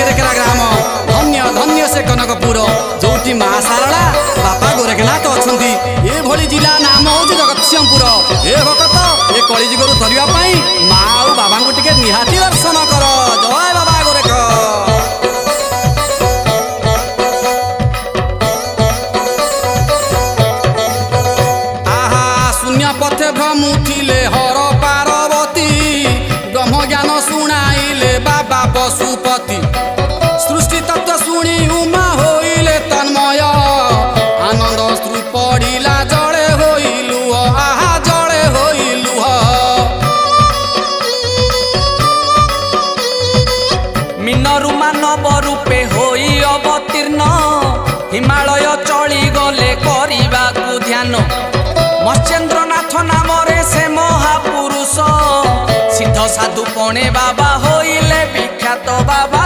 केरेकेरा ग्राम धन्य धन्य से कनकपुर जोटी माँ सारला बापा गोरखनाथ अच्छा ये जिला नाम हूँ जगतसिंहपुर। ए भक्त ये कलिजुगरू धरवा माँ और बाबा को टिके निहाती दर्शन कर। जय बाबा गोरख। पथे भ्रमुथिले हर पार्वती ब्रह्म ज्ञान शुणाइले बाबा पशुपति सृष्टि तत्व शुणी उमा होइले तन्मय आनंद श्रु पड़िला जड़े होइलु आहा जड़े होइलु। मीनरु मानव रूपे होई अवतीर्ण हिमालय चली गले करिबाकु ध्यान मत्स्येन्द्रनाथ नाम से महापुरुष सिद्ध साधु पणे बाबा होइले विख्यात बाबा।